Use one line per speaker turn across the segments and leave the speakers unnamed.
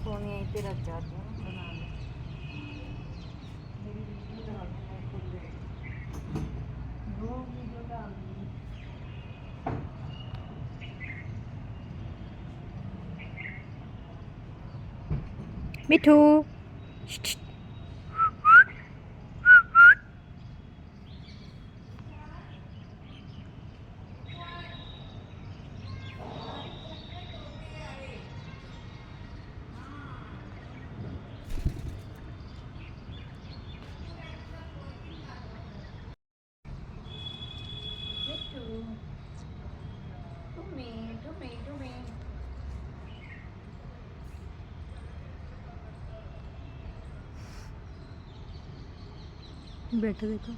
सोनी यहीं पे रख जाती हूँ बना ले। मेरी वीडियो डाल दूँ मैं खुद देखूँ। दो वीडियो डाल दूँगी।
मिठू
मिठू टुमी टुमी टुमी।
बेटा देखो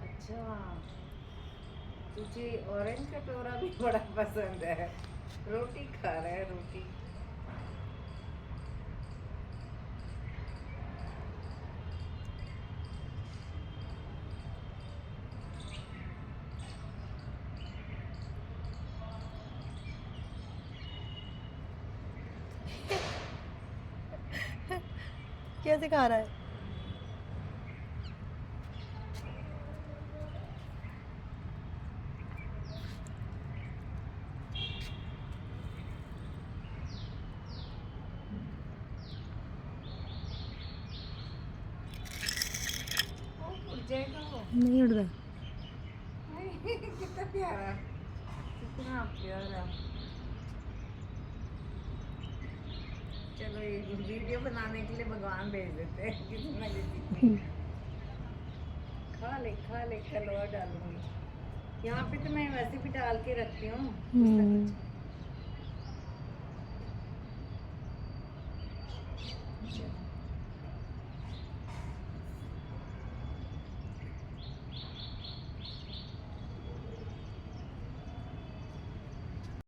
अच्छा तुझे ऑरेंज कटोरा भी बड़ा पसंद है। रोटी खा रहा है रोटी।
कैसे खा रहा है
उड़ जाएगा वो।
नहीं उड़ रहा
कितना प्यारा कितना प्यारा। चलो ये वीडियो बनाने के लिए भगवान भेज देते हैं किसी ना किसी। खा ले कल और डालूंगी। यहाँ पे तो मैं वैसे भी डाल के रखती हूँ कुछ ना कुछ।